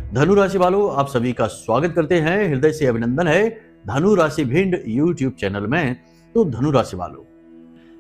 धनु राशि वालों, आप सभी का स्वागत करते हैं। हृदय से अभिनंदन है धनु राशि भिंड यूट्यूब चैनल में। तो धनु राशि वालों,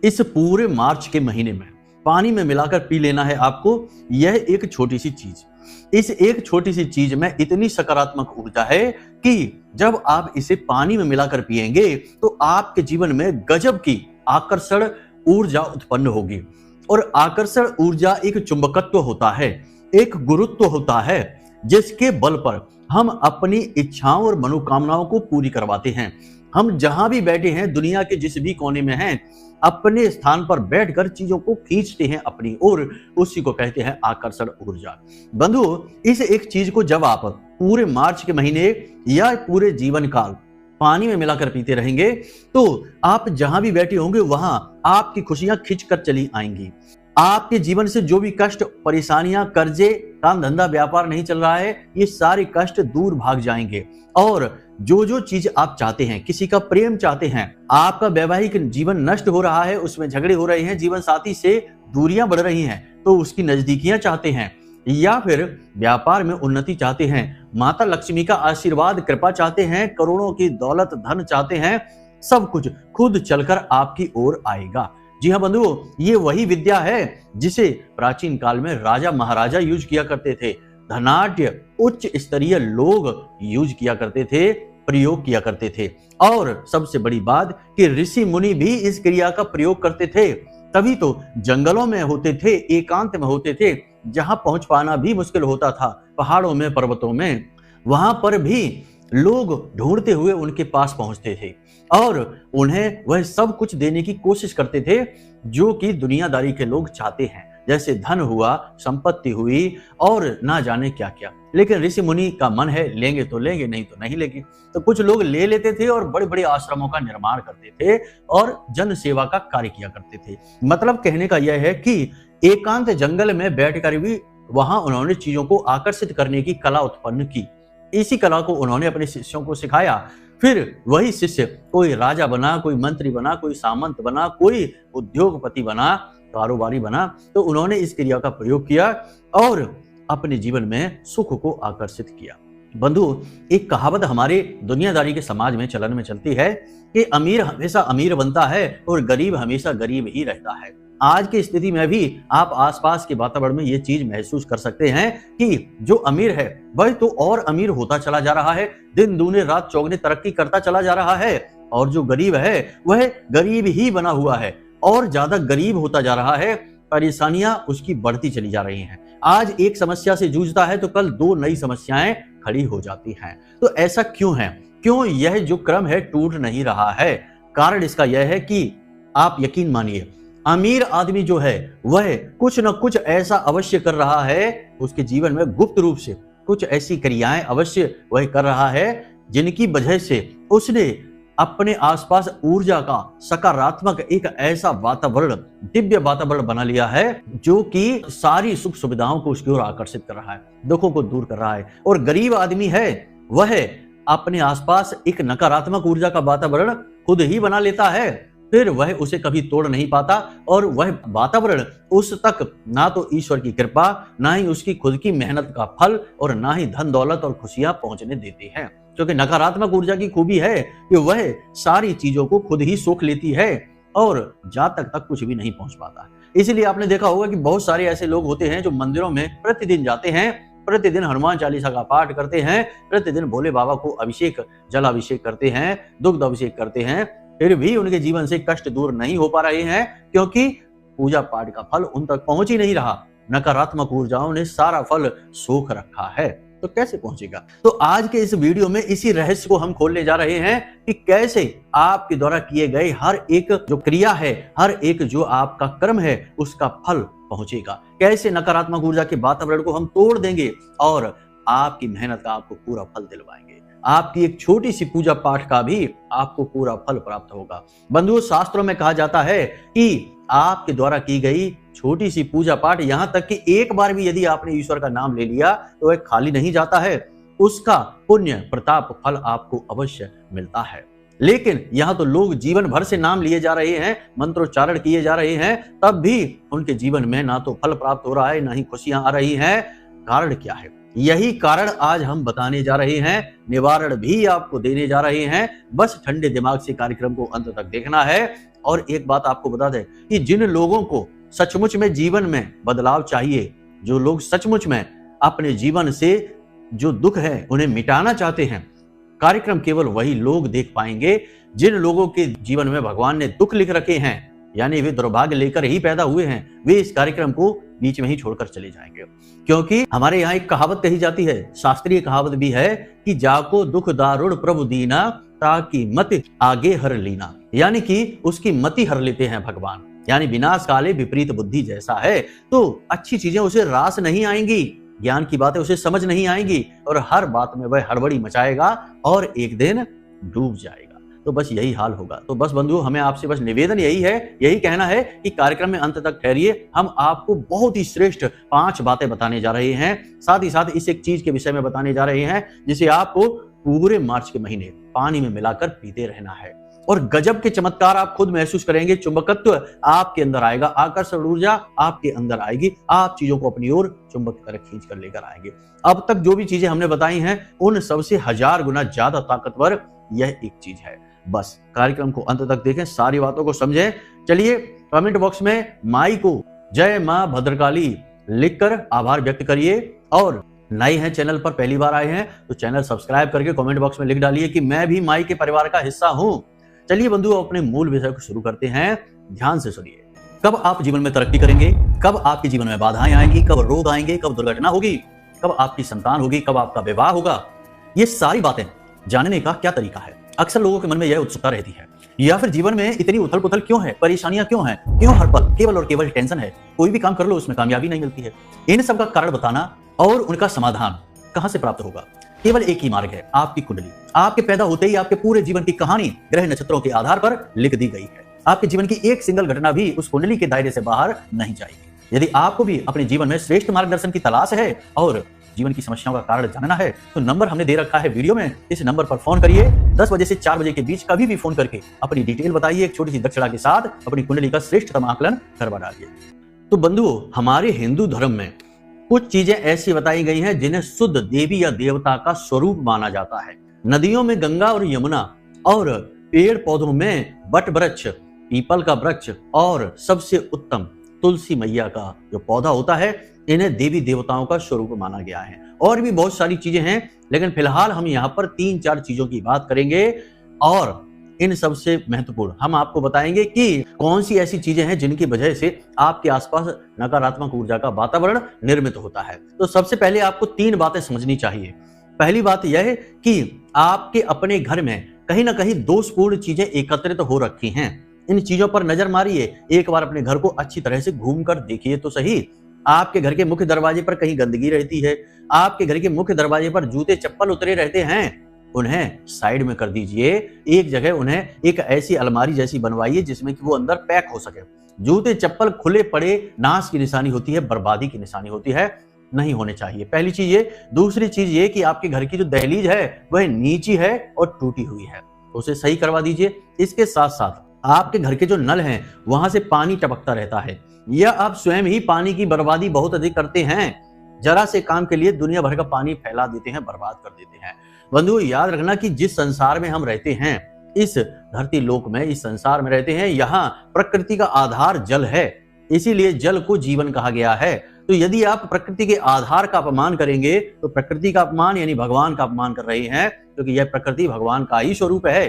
इस पूरे मार्च के महीने में पानी में मिलाकर पी लेना है आपको। यह एक छोटी सी चीज, इस एक छोटी सी चीज में इतनी सकारात्मक ऊर्जा है कि जब आप इसे पानी में मिलाकर पिएंगे तो आपके जीवन में गजब की आकर्षण ऊर्जा उत्पन्न होगी। और आकर्षण ऊर्जा एक चुंबकत्व होता है, एक गुरुत्व होता है, जिसके बल पर हम अपनी इच्छाओं और मनोकामनाओं को पूरी करवाते हैं। हम जहां भी बैठे हैं, दुनिया के जिस भी कोने में हैं, अपने स्थान पर बैठकर चीजों को खींचते हैं अपनी ओर। उसी को कहते हैं आकर्षण ऊर्जा। बंधुओं, इस एक चीज को जब आप पूरे मार्च के महीने या पूरे जीवन काल पानी में मिलाकर पीते रहेंगे तो आप जहां भी बैठे होंगे वहां आपकी खुशियां खिंचकर चली आएंगी। आपके जीवन से जो भी कष्ट, परेशानियां, कर्जे, काम धंधा, व्यापार नहीं चल रहा है, ये सारे कष्ट दूर भाग जाएंगे। और जो जो चीज आप चाहते हैं, किसी का प्रेम चाहते हैं, आपका वैवाहिक जीवन नष्ट हो रहा है, उसमें झगड़े हो रहे हैं, जीवन साथी से दूरियां बढ़ रही हैं तो उसकी नजदीकियां चाहते हैं, या फिर व्यापार में उन्नति चाहते हैं, माता लक्ष्मी का आशीर्वाद, कृपा चाहते हैं, करोड़ों की दौलत, धन चाहते हैं, सब कुछ खुद चलकर आपकी ओर आएगा। जी हाँ बंधुओं, ये वही विद्या है जिसे प्राचीन काल में राजा महाराजा यूज किया करते थे, धनाढ्य उच्च स्तरीय लोग यूज किया करते थे, प्रयोग किया करते थे। और सबसे बड़ी बात कि ऋषि मुनि भी इस क्रिया का प्रयोग करते थे। तभी तो जंगलों में होते थे, एकांत में होते थे, जहां पहुंच पाना भी मुश्किल होता था, पहाड़ों में, पर्वतों में, वहां पर भी लोग ढूंढते हुए उनके पास पहुंचते थे और उन्हें वह सब कुछ देने की कोशिश करते थे जो कि दुनियादारी के लोग चाहते हैं, जैसे धन हुआ, संपत्ति हुई और ना जाने क्या क्या। लेकिन ऋषि मुनि का मन है, लेंगे तो लेंगे, नहीं तो नहीं लेंगे। तो कुछ लोग ले लेते थे और बड़े बड़े आश्रमों का निर्माण करते थे और जन सेवा का कार्य किया करते थे। मतलब कहने का यह है कि एकांत जंगल में बैठकर भी वहां उन्होंने चीजों को आकर्षित करने की कला उत्पन्न की। इसी कला को उन्होंने अपने शिष्यों को सिखाया। फिर वही शिष्य कोई राजा बना, कोई मंत्री बना, कोई सामंत बना, कोई उद्योगपति बना, कारोबारी बना। तो उन्होंने इस क्रिया का प्रयोग किया और अपने जीवन में सुख को आकर्षित किया। बंधु, एक कहावत हमारे दुनियादारी के समाज में चलन में चलती है कि अमीर हमेशा अमीर बनता है और गरीब हमेशा गरीब ही रहता है। आज की स्थिति में भी आप आसपास के वातावरण में ये चीज महसूस कर सकते हैं कि जो अमीर है वह तो और अमीर होता चला जा रहा है, दिन दूने रात चौगुने तरक्की करता चला जा रहा है, और जो गरीब है वह गरीब ही बना हुआ है और ज्यादा गरीब होता जा रहा है। परेशानियां उसकी बढ़ती चली जा रही हैं। आज एक समस्या से जूझता है तो कल दो नई समस्याएं खड़ी हो जाती हैं। तो ऐसा क्यों है? क्यों यह जो क्रम है टूट नहीं रहा है? कारण इसका यह है कि आप यकीन मानिए, अमीर आदमी जो है वह कुछ न कुछ ऐसा अवश्य कर रहा है, उसके जीवन में गुप्त रूप से कुछ ऐसी क्रियाएं अवश्य वह कर रहा है जिनकी वजह से उसने अपने आसपास ऊर्जा का सकारात्मक एक ऐसा वातावरण, दिव्य वातावरण बना लिया है जो कि सारी सुख सुविधाओं को उसकी ओर आकर्षित कर रहा है, दुखों को दूर कर रहा है। और गरीब आदमी है वह अपने आसपास एक नकारात्मक ऊर्जा का वातावरण खुद ही बना लेता है, फिर वह उसे कभी तोड़ नहीं पाता और वह वातावरण उस तक ना तो ईश्वर की कृपा, ना ही उसकी खुद की मेहनत का फल और ना ही धन दौलत और खुशियां पहुंचने देती हैं। क्योंकि नकारात्मक ऊर्जा की खूबी है कि वह सारी चीजों को खुद ही सोख लेती है और जहां तक कुछ भी नहीं पहुंच पाता। इसलिए आपने देखा होगा कि बहुत सारे ऐसे लोग होते हैं जो मंदिरों में प्रतिदिन जाते हैं, प्रतिदिन हनुमान चालीसा का पाठ करते हैं, प्रतिदिन भोले बाबा को अभिषेक, जलाभिषेक करते हैं, दुग्ध अभिषेक करते हैं, फिर भी उनके जीवन से कष्ट दूर नहीं हो पा रहे हैं क्योंकि पूजा पाठ का फल उन तक पहुंच ही नहीं रहा। नकारात्मक ऊर्जाओं ने सारा फल सोख रखा है, तो कैसे पहुंचेगा? तो आज के इस वीडियो में इसी रहस्य को हम खोलने जा रहे हैं कि कैसे आपके द्वारा किए गए हर एक जो क्रिया है, हर एक जो आपका कर्म है, उसका फल पहुंचेगा। कैसे नकारात्मक ऊर्जा के वातावरण को हम तोड़ देंगे और आपकी मेहनत का आपको पूरा फल दिलवाएंगे। आपकी एक छोटी सी पूजा पाठ का भी आपको पूरा फल प्राप्त होगा। बंधुओं, शास्त्रों में कहा जाता है कि आपके द्वारा की गई छोटी सी पूजा पाठ, यहां तक कि एक बार भी यदि आपने ईश्वर का नाम ले लिया तो वह खाली नहीं जाता है, उसका पुण्य प्रताप फल आपको अवश्य मिलता है। लेकिन यहाँ तो लोग जीवन भर से नाम लिए जा रहे हैं, मंत्रोच्चारण किए जा रहे हैं, तब भी उनके जीवन में ना तो फल प्राप्त हो रहा है, ना ही खुशियां आ रही हैं। कारण क्या है? यही कारण आज हम बताने जा रहे हैं, निवारण भी आपको देने जा रहे हैं। बस ठंडे दिमाग से कार्यक्रम को अंत तक देखना है। और एक बात आपको बता दें कि जिन लोगों को सचमुच में जीवन में बदलाव चाहिए, जो लोग सचमुच में अपने जीवन से जो दुख है उन्हें मिटाना चाहते हैं, कार्यक्रम केवल वही लोग देख पाएंगे जिन लोगों के जीवन में भगवान ने दुख लिख रखे हैं, यानी वे दुर्भाग्य लेकर ही पैदा हुए हैं, वे इस कार्यक्रम को बीच में ही छोड़कर चले जाएंगे। क्योंकि हमारे यहाँ एक कहावत कही जाती है, शास्त्रीय कहावत भी है कि जाको दुख दारुण प्रभु दीना ताकि मति आगे हर लीना, यानी कि उसकी मति हर लेते हैं भगवान। यानी विनाश काले विपरीत बुद्धि जैसा है, तो अच्छी चीजें उसे रास नहीं आएंगी, ज्ञान की बातें उसे समझ नहीं आएंगी और हर बात में वह हड़बड़ी मचाएगा और एक दिन डूब जाएगा। तो बस यही हाल होगा। तो बस बंधुओं, हमें आपसे बस निवेदन यही है, यही कहना है कि कार्यक्रम में अंत तक ठहरिए। हम आपको बहुत ही श्रेष्ठ 5 बातें बताने जा रहे हैं, साथ ही साथ इस एक चीज के विषय में बताने जा रहे हैं जिसे आपको पूरे मार्च के महीने पानी में मिलाकर पीते रहना है। और गजब के चमत्कार आप खुद महसूस करेंगे, चुंबकत्व आपके अंदर आएगा, आकर्षण ऊर्जा आपके अंदर आएगी, आप चीजों को अपनी ओर चुंबक कर खींच कर लेकर आएंगे। अब तक जो भी चीजें हमने बताई हैं उन सबसे 1000 गुना ज्यादा ताकतवर यह एक चीज है। बस कार्यक्रम को अंत तक देखें, सारी बातों को समझें। चलिए कमेंट बॉक्स में माई को जय मां भद्रकाली लिखकर आभार व्यक्त करिए। और नए हैं चैनल पर, पहली बार आए हैं तो चैनल सब्सक्राइब करके कमेंट बॉक्स में लिख डालिए कि मैं भी माई के परिवार का हिस्सा हूं। चलिए बंधुओं, अपने मूल विषय को शुरू करते हैं। ध्यान से सुनिए। कब आप जीवन में तरक्की करेंगे, कब आपके जीवन में बाधाएं आएंगी, कब रोग आएंगे, कब दुर्घटना होगी, कब आपकी संतान होगी, कब आपका विवाह होगा, ये सारी बातें जानने का क्या तरीका है? अक्सर लोगों के मन में यह उत्सुकता रहती है। या फिर जीवन में इतनी उथल पुथल क्यों है, परेशानियां क्यों हैं, क्यों हर पल केवल और केवल टेंशन है, कोई भी काम कर लो उसमें कामयाबी नहीं मिलती है। इन सब का कारण बताना और उनका समाधान कहां से प्राप्त होगा? केवल एक ही मार्ग है, आपकी कुंडली। आपके पैदा होते ही आपके पूरे जीवन की कहानी ग्रह नक्षत्रों के आधार पर लिख दी गई है। आपके जीवन की एक सिंगल घटना भी उस कुंडली के दायरे से बाहर नहीं जाएगी। यदि आपको भी अपने जीवन में श्रेष्ठ मार्गदर्शन की तलाश है और जीवन की समस्याओं का कारण जानना है तो नंबर हमने दे रखा है वीडियो में। इस नंबर पर फोन करिए। 10 बजे से 4 बजे के बीच कभी भी फोन करके अपनी डिटेल बताइए, एक छोटी सी दक्षिणा के साथ अपनी कुंडली का श्रेष्ठतम आकलन करवा डालिए। तो बंधुओं, हमारे हिंदू धर्म में कुछ चीजें ऐसी बताई गई हैं जिन्हें शुद्ध देवी या देवता का स्वरूप माना जाता है। नदियों में गंगा और यमुना, और पेड़ पौधों में बट वृक्ष, पीपल का वृक्ष, और सबसे उत्तम तुलसी मैया का जो पौधा होता है, इन्हें देवी देवताओं का स्वरूप माना गया है। और भी बहुत सारी चीजें हैं, लेकिन फिलहाल हम यहाँ पर 3-4 चीजों की बात करेंगे। और इन सबसे महत्वपूर्ण हम आपको बताएंगे कि कौन सी ऐसी चीजें हैं जिनकी वजह से आपके आसपास नकारात्मक ऊर्जा का वातावरण निर्मित होता है। तो सबसे पहले आपको 3 बातें समझनी चाहिए। पहली बात यह है कि आपके अपने घर में कहीं ना कहीं दोषपूर्ण चीजें एकत्रित हो रखी हैं। इन चीजों पर नजर मारिए, एक बार अपने घर को अच्छी तरह से घूम कर देखिए तो सही। आपके घर के मुख्य दरवाजे पर कहीं गंदगी रहती है, आपके घर के मुख्य दरवाजे पर जूते चप्पल उतरे रहते हैं, उन्हें साइड में कर दीजिए। एक जगह उन्हें एक ऐसी अलमारी जैसी बनवाइए जिसमें कि वो अंदर पैक हो सके। जूते चप्पल खुले पड़े नाश की निशानी होती है, बर्बादी की निशानी होती है, नहीं होने चाहिए। पहली चीज ये। दूसरी चीज ये कि आपके घर की जो दहलीज है वह नीची है और टूटी हुई है, उसे सही करवा दीजिए। इसके साथ साथ आपके घर के जो नल हैं वहां से पानी टपकता रहता है, या आप स्वयं ही पानी की बर्बादी बहुत अधिक करते हैं। जरा से काम के लिए दुनिया भर का पानी फैला देते हैं, बर्बाद कर देते हैं। बंधुओं, याद रखना कि जिस संसार में हम रहते हैं, इस धरती लोक में, इस संसार में रहते हैं, यहाँ प्रकृति का आधार जल है, इसीलिए जल को जीवन कहा गया है। तो यदि आप प्रकृति के आधार का अपमान करेंगे तो प्रकृति का अपमान यानी भगवान का अपमान कर रहे हैं, क्योंकि यह प्रकृति भगवान का ही स्वरूप है,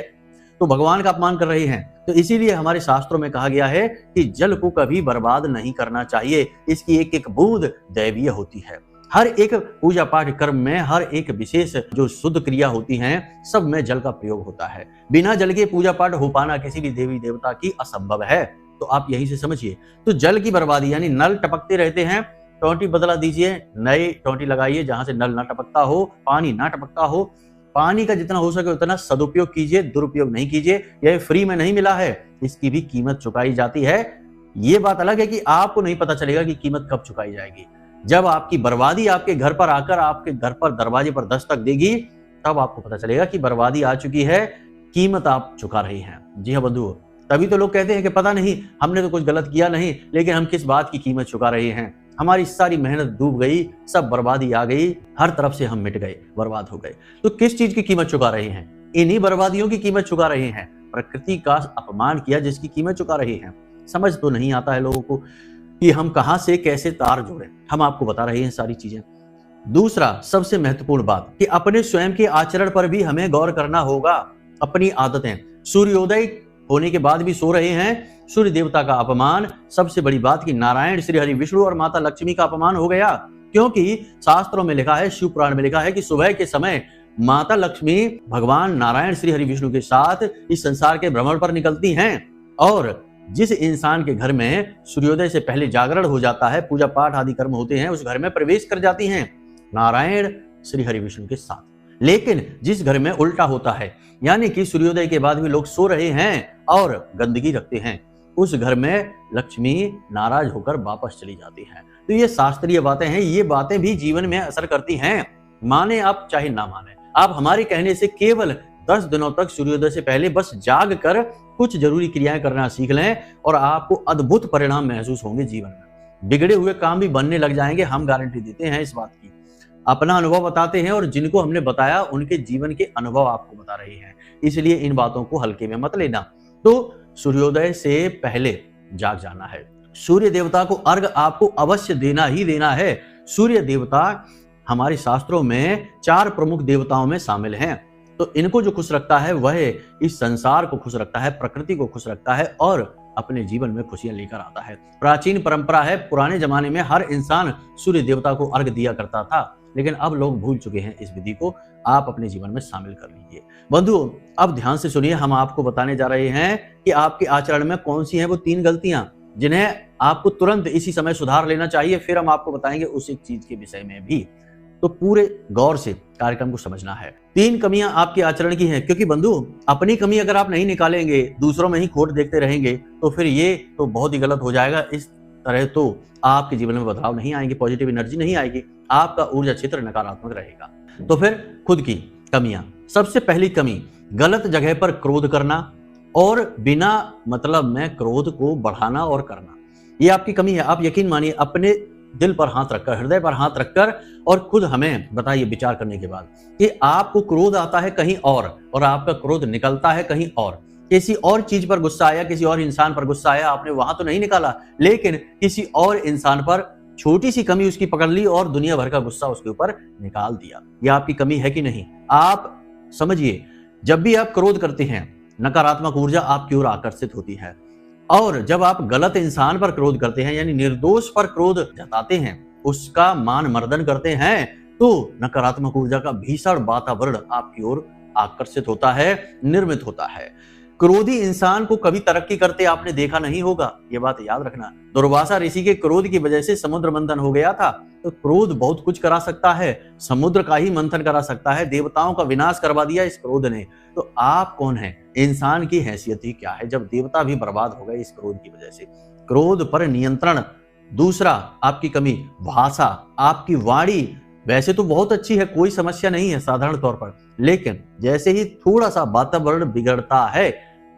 तो भगवान का अपमान कर रहे हैं। तो इसीलिए हमारे शास्त्रों में कहा गया है कि जल को कभी बर्बाद नहीं करना चाहिए, इसकी एक एक बूंद दैवीय होती है। हर एक पूजा पाठ कर्म में, हर एक विशेष जो शुद्ध क्रिया होती हैं, सब में जल का प्रयोग होता है। बिना जल के पूजा पाठ हो पाना किसी भी देवी देवता की असंभव है, तो आप यही से समझिए। तो जल की बर्बादी यानी नल टपकते रहते हैं, टोंटी बदला दीजिए, नए टोंटी लगाइए जहां से नल ना टपकता हो, पानी ना टपकता हो। पानी का जितना हो सके उतना सदुपयोग कीजिए, दुरुपयोग नहीं कीजिए। यह फ्री में नहीं मिला है, इसकी भी कीमत चुकाई जाती है। ये बात अलग है कि आपको नहीं पता चलेगा कि कीमत कब चुकाई जाएगी। जब आपकी बर्बादी आपके घर पर आकर आपके घर पर दरवाजे पर दस्तक देगी, तब आपको पता चलेगा कि बर्बादी आ चुकी है, कीमत आप चुका रहे हैं। जी हाँ बंधुओं, तभी तो लोग कहते हैं कि पता नहीं, हमने तो कुछ गलत किया नहीं, लेकिन हम किस बात की कीमत चुका रहे हैं। हमारी सारी मेहनत डूब गई, सब बर्बादी आ गई, हर तरफ से हम मिट गए, बर्बाद हो गए। तो किस चीज की कीमत चुका रहे हैं? इन्हीं बर्बादियों की कीमत चुका रहे हैं। प्रकृति का अपमान किया जिसकी कीमत चुका रहे हैं। समझ तो नहीं आता है लोगों को कि हम कहां से कैसे तार जोड़ें। हम आपको बता रहे हैं सारी चीजें। दूसरा सबसे महत्वपूर्ण बात कि अपने स्वयं के आचरण पर भी हमें गौर करना होगा। अपनी आदतें, सूर्योदय होने के बाद भी सो रहे हैं, सूर्य देवता का अपमान। सबसे बड़ी बात कि नारायण, श्री हरि विष्णु और माता लक्ष्मी का अपमान हो गया, क्योंकि शास्त्रों में लिखा है, शिव पुराण में लिखा है कि सुबह के समय माता लक्ष्मी भगवान नारायण श्री हरि विष्णु के साथ इस संसार के भ्रमण पर निकलती हैं। और जिस इंसान के घर में सूर्योदय से पहले जागरण हो जाता है, पूजा पाठ आदि कर्म होते हैं, उस घर में प्रवेश कर जाती हैं नारायण श्री हरि विष्णु के साथ। लेकिन जिस घर में उल्टा होता है, यानी कि सूर्योदय के बाद भी लोग सो रहे हैं और गंदगी रखते हैं, उस घर में लक्ष्मी नाराज होकर वापस चली जाती है। तो ये शास्त्रीय बातें हैं, ये बातें भी जीवन में असर करती हैं, माने आप चाहे ना माने। आप हमारे कहने से केवल 10 दिनों तक सूर्योदय से पहले बस जाग कर कुछ जरूरी क्रियाएं करना सीख लें और आपको अद्भुत परिणाम महसूस होंगे जीवन में। बिगड़े हुए काम भी बनने लग जाएंगे, हम गारंटी देते हैं इस बात की। अपना अनुभव बताते हैं और जिनको हमने बताया उनके जीवन के अनुभव आपको बता रहे हैं, इसलिए इन बातों को हल्के में मत लेना। तो सूर्योदय से पहले जाग जाना है। सूर्य देवता को अर्घ आपको अवश्य देना ही देना है। सूर्य देवता हमारे शास्त्रों में 4 प्रमुख देवताओं में शामिल हैं। तो इनको जो खुश रखता है वह इस संसार को खुश रखता है, प्रकृति को खुश रखता है और अपने जीवन में खुशियां लेकर आता है। प्राचीन परंपरा है, पुराने जमाने में हर इंसान सूर्य देवता को अर्घ दिया करता था, लेकिन अब लोग भूल चुके हैं इस विधि को। आप अपने जीवन में शामिल कर लीजिए। बंधुओं, अब ध्यान से सुनिए, हम आपको बताने जा रहे हैं कि आपके आचरण में कौन सी हैं वो 3 गलतियां जिन्हें आपको तुरंत इसी समय सुधार लेना चाहिए। फिर हम आपको बताएंगे उस एक चीज के विषय में भी। तो पूरे गौर से कार्यक्रम को समझना है। 3 कमियां आपके आचरण की हैं, क्योंकि बंधु अपनी कमी अगर आप नहीं निकालेंगे, दूसरों में ही खोट देखते रहेंगे, तो फिर ये तो बहुत ही गलत हो जाएगा। इस तरह तो आपके जीवन में बदलाव नहीं आएंगे, पॉजिटिव एनर्जी नहीं आएगी, आपका ऊर्जा क्षेत्र नकारात्मक रहेगा। तो फिर खुद की कमियां। सबसे पहली कमी, गलत जगह पर क्रोध करना और बिना मतलब में क्रोध को बढ़ाना और करना, ये आपकी कमी है। आप यकीन मानिए, अपने दिल पर हाथ रखकर, हृदय पर हाथ रखकर और खुद हमें बताइए विचार करने के बाद कि आपको क्रोध आता है कहीं और आपका क्रोध निकलता है कहीं और। किसी और चीज पर गुस्सा आया, किसी और इंसान पर गुस्सा आया, आपने वहां तो नहीं निकाला, लेकिन किसी और इंसान पर छोटी सी कमी उसकी पकड़ ली और दुनिया भर का गुस्सा उसके ऊपर निकाल दिया। यह आपकी कमी है कि नहीं? आप समझिए, जब भी आप क्रोध करते हैं, नकारात्मक ऊर्जा आपकी ओर आकर्षित होती है। और जब आप गलत इंसान पर क्रोध करते हैं, यानी निर्दोष पर क्रोध जताते हैं, उसका मान मर्दन करते हैं, तो नकारात्मक ऊर्जा का भीषण वातावरण आपकी ओर आकर्षित होता है, निर्मित होता है। क्रोधी इंसान को कभी तरक्की करते आपने देखा नहीं होगा, ये बात याद रखना। दुर्वासा ऋषि के क्रोध की वजह से समुद्र मंथन हो गया था। तो क्रोध बहुत कुछ करा सकता है, समुद्र का ही मंथन करा सकता है, देवताओं का विनाश करवा दिया इस क्रोध ने। तो आप कौन हैं? इंसान की हैसियत ही क्या है जब देवता भी बर्बाद हो गए इस क्रोध की वजह से। क्रोध पर नियंत्रण। दूसरा आपकी कमी, भाषा, आपकी वाणी वैसे तो बहुत अच्छी है, कोई समस्या नहीं है साधारण तौर पर, लेकिन जैसे ही थोड़ा सा वातावरण बिगड़ता है,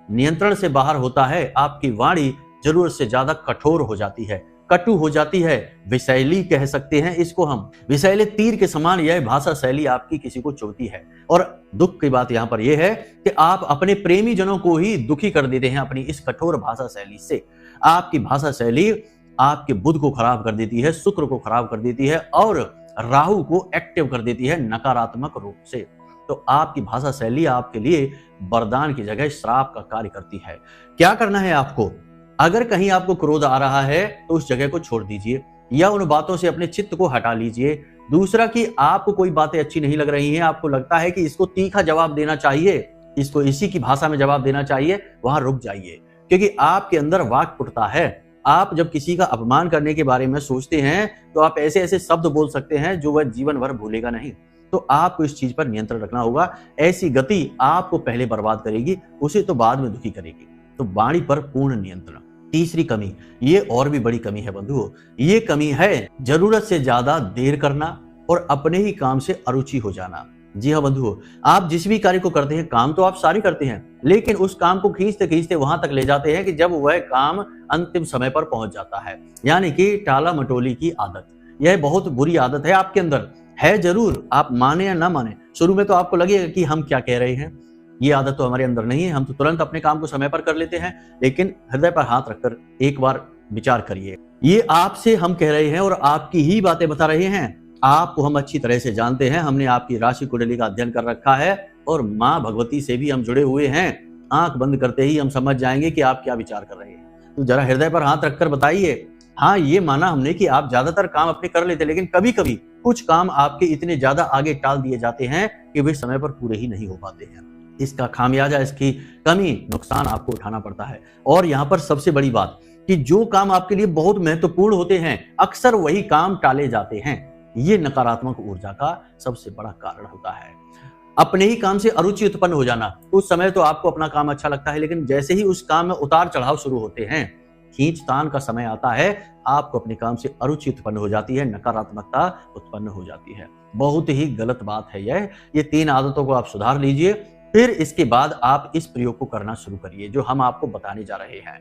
नियंत्रण से बाहर होता है, आपकी वाणी जरूरत से ज्यादा कठोर हो जाती है, कटु हो जाती है, विषैली कह सकते हैं इसको हम। विषैले तीर के समान यह भाषा शैली आपकी किसी को चुभती है। और दुख की बात यहाँ पर यह है कि आप अपने प्रेमी जनों को ही दुखी कर देते हैं अपनी इस कठोर भाषा शैली से। आपकी भाषा शैली आपके बुध को खराब कर देती है, शुक्र को खराब कर देती है और राहु को एक्टिव कर देती है नकारात्मक रूप से। तो आपकी भाषा शैली आपके लिए वरदान की जगह श्राप का कार्य करती है। क्या करना है आपको? अगर कहीं आपको क्रोध आ रहा है तो उस जगह को छोड़ दीजिए या उन बातों से अपने चित्त को हटा लीजिए। दूसरा कि आपको कोई बातें अच्छी नहीं लग रही हैं, आपको लगता है कि इसको तीखा जवाब देना चाहिए, इसको इसी की भाषा में जवाब देना चाहिए, वहां रुक जाइए, क्योंकि आपके अंदर वाक फुटता है। आप जब किसी का अपमान करने के बारे में सोचते हैं तो आप ऐसे ऐसे शब्द बोल सकते हैं जो वह जीवन भर भूलेगा नहीं। तो आपको इस चीज पर नियंत्रण रखना होगा। ऐसी गति आपको पहले बर्बाद करेगी, उसे तो बाद में दुखी करेगी। तो वाणी पर पूर्ण नियंत्रण। तीसरी कमी, ये और भी बड़ी कमी है बंधुओं, ये कमी है जरूरत से ज्यादा देर करना और अपने ही काम से अरुचि हो जाना। जी हाँ बंधुओं, आप जिस भी कार्य को करते हैं, काम तो आप सारे करते हैं, लेकिन उस काम को खींचते खींचते वहां तक ले जाते हैं कि जब वह काम अंतिम समय पर पहुंच जाता है। यानी कि टाला मटोली की आदत। यह बहुत बुरी आदत है आपके अंदर, है जरूर, आप माने या ना माने। शुरू में तो आपको लगेगा कि हम क्या कह रहे हैं, ये आदत तो हमारे अंदर नहीं है, हम तो तुरंत अपने काम को समय पर कर लेते हैं। लेकिन हृदय पर हाथ रखकर एक बार विचार करिए, ये आपसे हम कह रहे हैं और आपकी ही बातें बता रहे हैं। आपको हम अच्छी तरह से जानते हैं, हमने आपकी राशि कुंडली का अध्ययन कर रखा है और माँ भगवती से भी हम जुड़े हुए हैं। आंख बंद करते ही हम समझ जाएंगे कि आप क्या विचार कर रहे हैं। तो जरा हृदय पर हाथ रखकर बताइए। हाँ, ये माना हमने कि आप ज्यादातर काम अपने कर लेते, लेकिन कभी कभी कुछ काम आपके इतने ज्यादा आगे टाल दिए जाते हैं कि वे समय पर पूरे ही नहीं हो पाते हैं। इसका खामियाजा, इसकी कमी, नुकसान आपको उठाना पड़ता है। और यहाँ पर सबसे बड़ी बात कि जो काम आपके लिए बहुत महत्वपूर्ण होते हैं, अक्सर वही काम टाले जाते हैं। ये नकारात्मक ऊर्जा का सबसे बड़ा कारण होता है। अपने ही काम से अरुचि उत्पन्न हो जाना। उस समय तो आपको अपना काम अच्छा लगता है, लेकिन जैसे ही उस काम में उतार चढ़ाव शुरू होते हैं, खींचतान का समय आता है, आपको अपने काम से अरुचि उत्पन्न हो जाती है, नकारात्मकता उत्पन्न हो जाती है। बहुत ही गलत बात है यह। ये 3 आदतों को आप सुधार लीजिए, फिर इसके बाद आप इस प्रयोग को करना शुरू करिए जो हम आपको बताने जा रहे हैं।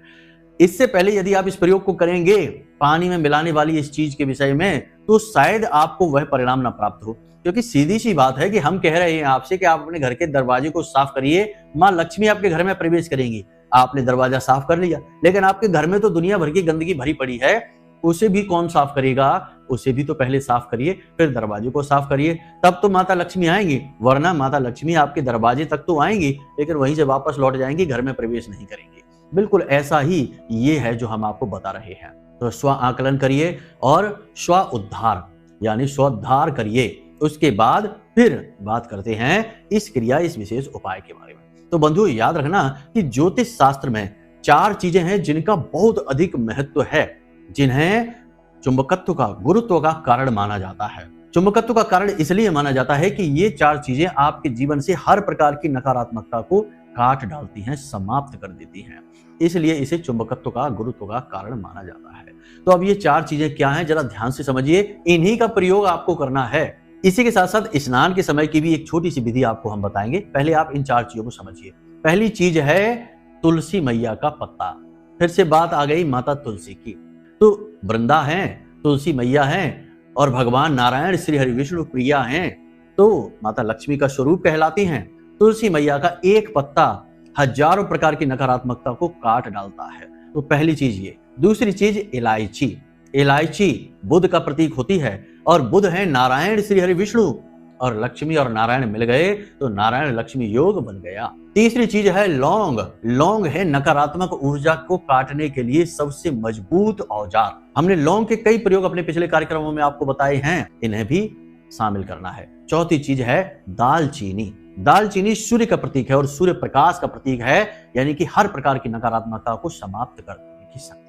इससे पहले यदि आप इस प्रयोग को करेंगे पानी में मिलाने वाली इस चीज के विषय में, तो शायद आपको वह परिणाम ना प्राप्त हो। क्योंकि सीधी सी बात है कि हम कह रहे हैं आपसे कि आप अपने घर के दरवाजे को साफ करिए, माँ लक्ष्मी आपके घर में प्रवेश करेंगी। आपने दरवाजा साफ कर लिया, लेकिन आपके घर में तो दुनिया भर की गंदगी भरी पड़ी है, उसे भी कौन साफ करेगा? उसे भी तो पहले साफ करिए, फिर दरवाजे को साफ करिए, तब तो माता लक्ष्मी आएंगी। वरना माता लक्ष्मी आपके दरवाजे तक तो आएंगी, लेकिन वहीं से वापस लौट जाएंगी, घर में प्रवेश नहीं करेंगी। बिल्कुल ऐसा ही ये है जो हम आपको बता रहे हैं। तो स्व आकलन करिए और स्व उद्धार यानी स्वोद्धार करिए। उसके बाद फिर बात करते हैं इस क्रिया, इस विशेष उपाय के बारे में। तो बंधुओं, याद रखना कि ज्योतिष शास्त्र में 4 चीजें हैं जिनका बहुत अधिक महत्व है, जिन्हें चुंबकत्व का, गुरुत्व का कारण माना जाता है। चुंबकत्व का कारण इसलिए माना जाता है कि ये 4 चीजें आपके जीवन से हर प्रकार की नकारात्मकता को काट डालती हैं, समाप्त कर देती हैं। इसलिए इसे चुंबकत्व का, गुरुत्व का कारण माना जाता है। तो अब ये 4 चीजें क्या हैं, जरा ध्यान से समझिए। इन्हीं का प्रयोग आपको करना है। इसी के साथ साथ स्नान के समय की भी एक छोटी सी विधि आपको हम बताएंगे। पहले आप इन 4 चीजों को समझिए। पहली चीज है तुलसी मैया का पत्ता। फिर से बात आ गई माता तुलसी की। तो वृंदा है, तुलसी मैया है और भगवान नारायण श्री हरि विष्णु प्रिया हैं, तो माता लक्ष्मी का स्वरूप कहलाती हैं। तुलसी मैया का एक पत्ता हजारों प्रकार की नकारात्मकता को काट डालता है। तो पहली चीज ये। दूसरी चीज इलायची। इलायची बुध का प्रतीक होती है और बुध है नारायण श्री हरि विष्णु, और लक्ष्मी और नारायण मिल गए तो नारायण लक्ष्मी योग बन गया। तीसरी चीज है लौंग। लौंग है नकारात्मक ऊर्जा को काटने के लिए सबसे मजबूत औजार। हमने लौंग के कई प्रयोग अपने पिछले कार्यक्रमों में आपको बताए हैं, इन्हें भी शामिल करना है। चौथी चीज है दालचीनी। दालचीनी सूर्य का प्रतीक है और सूर्य प्रकाश का प्रतीक है, यानी कि हर प्रकार की नकारात्मकता को समाप्त करने की शक्ति।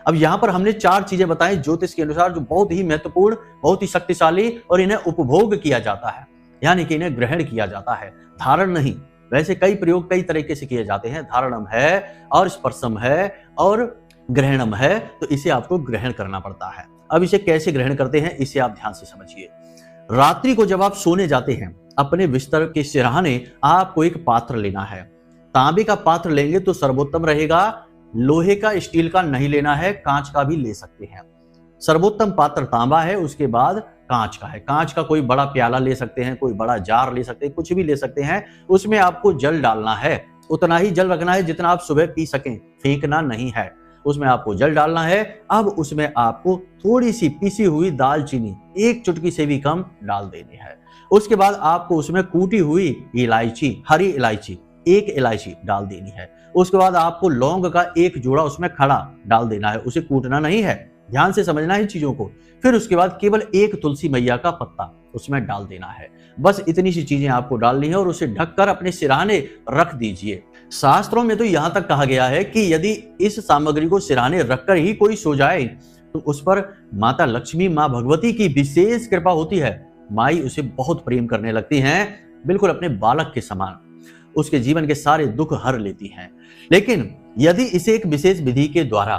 अब यहाँ पर हमने 4 चीजें बताई ज्योतिष के अनुसार, जो बहुत ही महत्वपूर्ण, बहुत ही शक्तिशाली और इन्हें उपभोग किया जाता है, यानी कि इन्हें ग्रहण किया जाता है, धारण नहीं। वैसे कई प्रयोग कई तरीके से किए जाते हैं, धारणम है और स्पर्शम है और ग्रहणम है, तो इसे आपको ग्रहण करना पड़ता है। अब इसे कैसे ग्रहण करते हैं, इसे आप ध्यान से समझिए। रात्रि को जब आप सोने जाते हैं, अपने बिस्तर के सिरहाने आपको एक पात्र लेना है। तांबे का पात्र लेंगे तो सर्वोत्तम रहेगा। लोहे का, स्टील का नहीं लेना है, कांच का भी ले सकते हैं। सर्वोत्तम पात्र तांबा है, उसके बाद कांच का है। कांच का कोई बड़ा प्याला ले सकते हैं, कोई बड़ा जार ले सकते हैं, कुछ भी ले सकते हैं। उसमें आपको जल डालना है, उतना ही जल रखना है जितना आप सुबह पी सकें, फेंकना नहीं है। उसमें आपको जल डालना है। अब उसमें आपको थोड़ी सी पिसी हुई दालचीनी, 1 चुटकी से भी कम डाल देनी है। उसके बाद आपको उसमें कूटी हुई इलायची, हरी इलायची 1 इलायची डाल देनी है। उसके बाद आपको लौंग का 1 जोड़ा उसमें खड़ा डाल देना है, उसे कूटना नहीं है, ध्यान से समझना है चीजों को। फिर उसके बाद केवल 1 तुलसी मैया का पत्ता उसमें डाल देना है। बस इतनी सी चीजें आपको डालनी है और उसे ढककर अपने सिरहाने रख दीजिए। शास्त्रों में तो यहां तक कहा गया है कि यदि इस सामग्री को सिरहाने रखकर ही कोई सो जाए तो उस पर माता लक्ष्मी, मां भगवती की विशेष कृपा होती है। माई उसे बहुत प्रेम करने लगती हैं, बिल्कुल अपने बालक के समान। उसके जीवन के सारे दुख हर लेती हैं। लेकिन यदि इसे एक विशेष विधि के द्वारा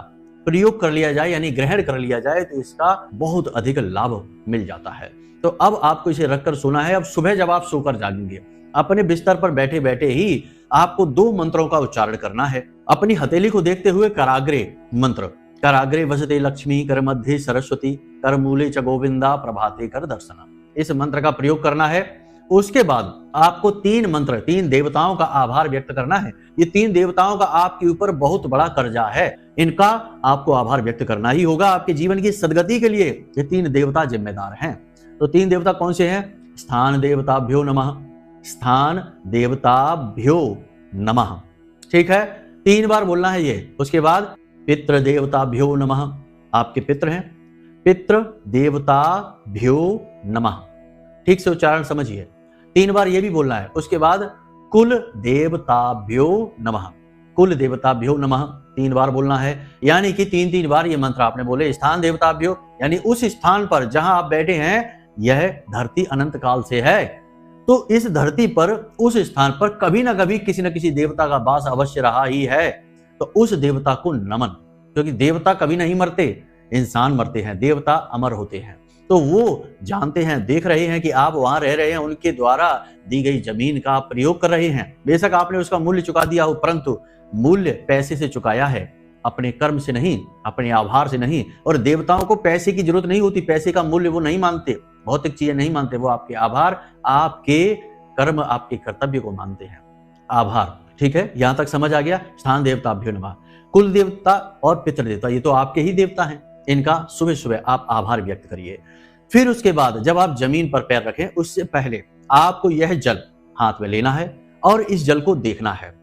प्रयोग कर लिया जाए, यानी ग्रहण कर लिया जाए, तो इसका बहुत अधिक लाभ मिल जाता है। तो अब आपको इसे रखकर सोना है। अब सुबह जब आप सोकर जागेंगे, अपने बिस्तर पर बैठे बैठे ही आपको 2 मंत्रों का उच्चारण करना है। अपनी हथेली को देखते हुए कराग्रे मंत्र, कराग्रे वसते लक्ष्मी, कर मध्य सरस्वती, कर मूले च गोविंदा, प्रभाते कर दर्शना, इस मंत्र का प्रयोग करना है। उसके बाद आपको 3 मंत्र, 3 देवताओं का आभार व्यक्त करना है। ये 3 देवताओं का आपके ऊपर बहुत बड़ा कर्जा है, इनका आपको आभार व्यक्त करना ही होगा। आपके जीवन की सदगति के लिए ये 3 देवता जिम्मेदार हैं। तो 3 देवता कौन से हैं? स्थान देवताभ्यो नमः, स्थान देवताभ्यो नमः, ठीक है, 3 बार बोलना है ये। उसके बाद पितृ देवताभ्यो नमः, आपके पितृ हैं, पितृ देवताभ्यो नमः, ठीक से उच्चारण समझिए, 3 बार ये भी बोलना है। उसके बाद कुल देवताभ्यो नमः, कुल देवताभ्यो नमः 3 बार बोलना है। यानी कि 3-3 बार ये मंत्र आपने बोले। स्थान देवताभ्यो यानी उस स्थान पर जहां आप बैठे हैं, यह धरती अनंत काल से है, तो इस धरती पर, उस स्थान पर कभी ना कभी किसी न किसी देवता का वास अवश्य रहा ही है। तो उस देवता को नमन, क्योंकि देवता कभी नहीं मरते, इंसान मरते हैं, देवता अमर होते हैं। तो वो जानते हैं, देख रहे हैं कि आप वहां रह रहे हैं, उनके द्वारा दी गई जमीन का आप प्रयोग कर रहे हैं। बेशक आपने उसका मूल्य चुका दिया हो, परंतु मूल्य पैसे से चुकाया है, अपने कर्म से नहीं, अपने आभार से नहीं। और देवताओं को पैसे की जरूरत नहीं होती, पैसे का मूल्य वो नहीं मानते, भौतिक चीजें नहीं मानते, वो आपके आभार, आपके कर्म, आपके कर्तव्य को मानते हैं। आभार, ठीक है, यहां तक समझ आ गया। स्थान देवताभ्यो नमः, कुल देवता और पितृ देवता, ये तो आपके ही देवता हैं, इनका सुबह सुबह आप आभार व्यक्त करिए। फिर उसके बाद जब आप जमीन पर पैर रखें, उससे पहले आपको यह जल हाथ में लेना है और इस जल को देखना है।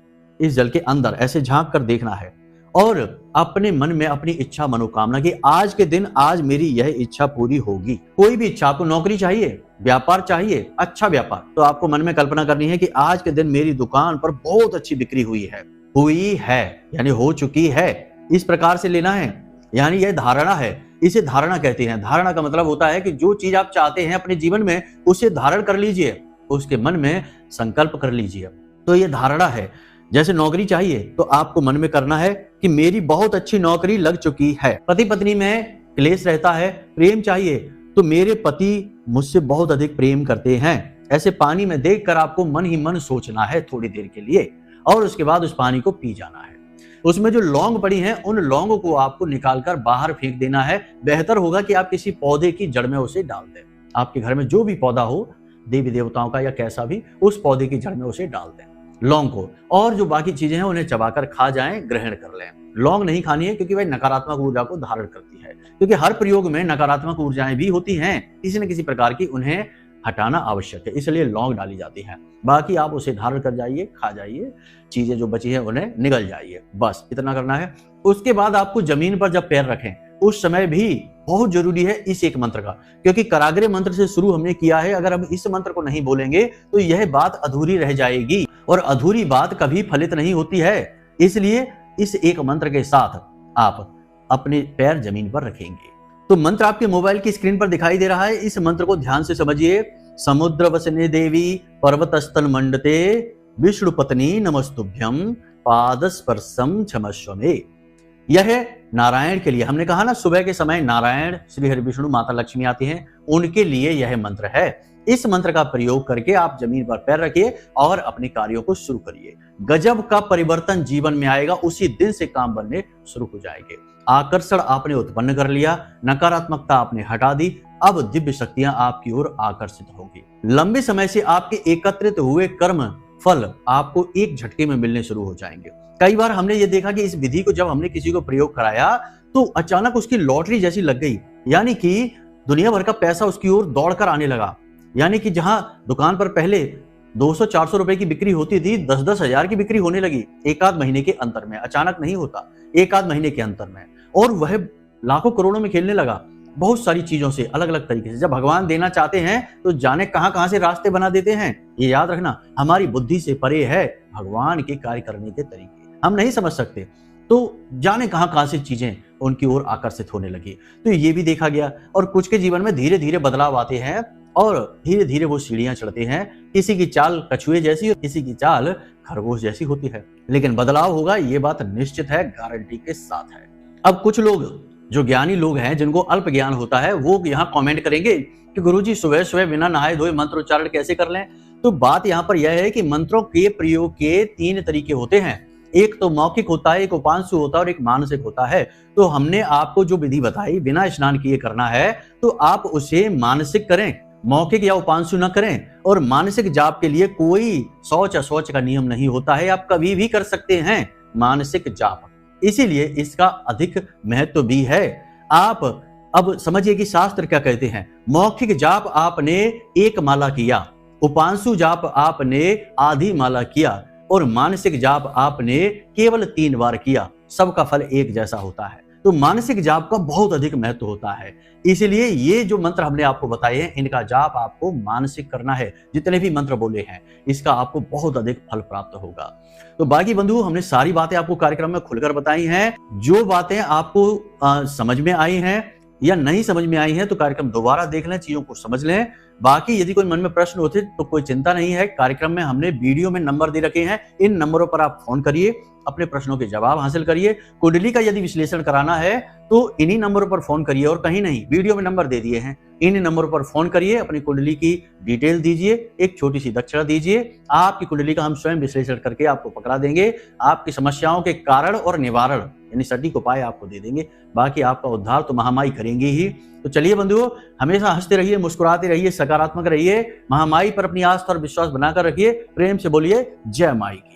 इस जल के अंदर ऐसे झांक कर देखना है और अपने मन में अपनी इच्छा, मनोकामना की, आज के दिन, आज मेरी यह इच्छा पूरी होगी। कोई भी इच्छा, आपको नौकरी चाहिए, व्यापार चाहिए, अच्छा व्यापार, तो आपको मन में कल्पना करनी है कि आज के दिन मेरी दुकान पर बहुत अच्छी बिक्री हुई है यानी हो चुकी है, इस प्रकार से लेना है। यानी यह धारणा है, इसे धारणा कहते हैं। धारणा का मतलब होता है कि जो चीज आप चाहते हैं अपने जीवन में, उसे धारण कर लीजिए, उसके मन में संकल्प कर लीजिए। तो यह धारणा है। जैसे नौकरी चाहिए तो आपको मन में करना है कि मेरी बहुत अच्छी नौकरी लग चुकी है। पति पत्नी में क्लेश रहता है, प्रेम चाहिए तो मेरे पति मुझसे बहुत अधिक प्रेम करते हैं। ऐसे पानी में देखकर आपको मन ही मन सोचना है थोड़ी देर के लिए, और उसके बाद उस पानी को पी जाना है। उसमें जो लौंग पड़ी हैं, उन लौंगों को आपको निकालकर बाहर फेंक देना है। बेहतर होगा कि आप किसी पौधे की जड़ में उसे डाल दें। आपके घर में जो भी पौधा हो, देवी देवताओं का या कैसा भी, उस पौधे की जड़ में उसे डाल दें लौंग को, और जो बाकी चीजें हैं उन्हें चबाकर खा जाएं, ग्रहण कर लें। लौंग नहीं खानी है क्योंकि वह नकारात्मक ऊर्जा को धारण करती है, क्योंकि हर प्रयोग में नकारात्मक ऊर्जाएं भी होती हैं, किसी न किसी प्रकार की, उन्हें हटाना आवश्यक है, इसलिए लौंग डाली जाती है। बाकी आप उसे धारण कर जाइए, खा जाइए, चीजें जो बची है उन्हें निगल जाइए, बस इतना करना है। उसके बाद आपको जमीन पर जब पैर रखें, उस समय भी बहुत जरूरी है इस एक मंत्र का, क्योंकि कराग्रे मंत्र से शुरू हमने किया है। अगर हम इस मंत्र को नहीं बोलेंगे तो यह बात अधूरी रह जाएगी, और अधूरी बात कभी फलित नहीं होती है। इसलिए इस एक मंत्र के साथ आप अपने पैर जमीन पर रखेंगे। तो मंत्र आपके मोबाइल की स्क्रीन पर दिखाई दे रहा है, इस मंत्र को ध्यान से समझिए। समुद्र वसने देवी पर्वतस्थल मंडते विष्णु पत्नी नमस्तुभ्यम पादस्पर्शम क्षमस्व मे। यह नारायण के लिए, हमने कहा ना सुबह के समय नारायण, श्री हरि विष्णु, माता लक्ष्मी आती हैं, उनके लिए यह मंत्र है। इस मंत्र का प्रयोग करके आप जमीन पर पैर रखिए और अपने कार्यों को शुरू करिए। गजब का परिवर्तन जीवन में आएगा, उसी दिन से काम बनने शुरू हो जाएंगे। आकर्षण आपने उत्पन्न कर लिया, नकारात्मकता आपने हटा दी, अब दिव्य शक्तियां आपकी ओर आकर्षित होगी। लंबे समय से आपके एकत्रित हुए कर्म फल आपको एक झटके में मिलने शुरू हो जाएंगे। कई बार हमने ये देखा कि इस विधि को जब हमने किसी को प्रयोग कराया तो अचानक उसकी लॉटरी जैसी लग गई, यानी कि दुनिया भर का पैसा उसकी ओर दौड़कर आने लगा। यानी कि जहां दुकान पर पहले 200-400 रुपए की बिक्री होती थी, 10-10 हजार की बिक्री होने लगी एक आध महीने के अंतर में। अचानक नहीं होता, एक आध महीने के अंतर में, और वह लाखों करोड़ों में खेलने लगा। बहुत सारी चीजों से, अलग अलग तरीके से। जब भगवान देना चाहते हैं तो जाने कहां कहां से रास्ते बना देते हैं। ये याद रखना, हमारी बुद्धि से परे है भगवान के कार्य करने के तरीके, हम नहीं समझ सकते। तो जाने कहां कहां से चीजें उनकी ओर आकर्षित होने लगी। तो ये भी देखा गया, और कुछ के जीवन में धीरे धीरे बदलाव आते हैं और धीरे धीरे वो सीढ़ियां चढ़ते हैं। किसी की चाल कछुए जैसी और किसी की चाल खरगोश जैसी होती है, लेकिन बदलाव होगा, ये बात निश्चित है, गारंटी के साथ है। अब कुछ लोग जो ज्ञानी लोग हैं, जिनको अल्प ज्ञान होता है, वो यहाँ कमेंट करेंगे कि गुरुजी सुबह सुबह बिना नहाए धोए मंत्र उच्चारण कैसे कर लें। तो बात यहाँ पर यह है कि मंत्रों के प्रयोग के 3 तरीके होते हैं। एक तो मौखिक होता है, एक उपांशु होता है और एक मानसिक होता है। तो हमने आपको जो विधि बताई बिना स्नान किए करना है, तो आप उसे मानसिक करें, मौखिक या उपांशु न करें। और मानसिक जाप के लिए कोई शौच अशौच का नियम नहीं होता है, आप कभी भी कर सकते हैं मानसिक जाप, इसीलिए इसका अधिक महत्व भी है। आप अब समझिए कि शास्त्र क्या कहते हैं। मौखिक जाप आपने 1 माला किया, उपांशु जाप आपने आधी माला किया और मानसिक जाप आपने केवल 3 बार किया, सबका फल एक जैसा होता है। तो मानसिक जाप का बहुत अधिक महत्व होता है, इसलिए ये जो मंत्र हमने आपको बताए हैं, इनका जाप आपको मानसिक करना है। जितने भी मंत्र बोले हैं, इसका आपको बहुत अधिक फल प्राप्त होगा। तो बाकी बंधु, हमने सारी बातें आपको कार्यक्रम में खुलकर बताई हैं। जो बातें आपको समझ में आई हैं या नहीं समझ में आई हैं, तो कार्यक्रम दोबारा देख लें, चीजों को समझ लें। बाकी यदि कोई मन में प्रश्न होते तो कोई चिंता नहीं है, कार्यक्रम में हमने वीडियो में नंबर दे रखे हैं, इन नंबरों पर आप फोन करिए, अपने प्रश्नों के जवाब हासिल करिए। कुंडली का यदि विश्लेषण कराना है तो इन्हीं नंबरों पर फोन करिए और कहीं नहीं, वीडियो में नंबर दे दिए हैं, इन नंबरों पर फोन करिए, अपनी कुंडली की डिटेल दीजिए, एक छोटी सी दक्षिणा दीजिए, आपकी कुंडली का हम स्वयं विश्लेषण करके आपको पकड़ा देंगे, आपकी समस्याओं के कारण और निवारण यानी सटीक उपाय आपको दे देंगे। बाकी आपका उद्धार तो महामाई करेंगे ही। तो चलिए बंधुओं, हमेशा हंसते रहिए, मुस्कुराते रहिए, सकारात्मक रहिए, महामाई पर अपनी आस्था और विश्वास बनाकर रखिए। प्रेम से बोलिए जय माई की।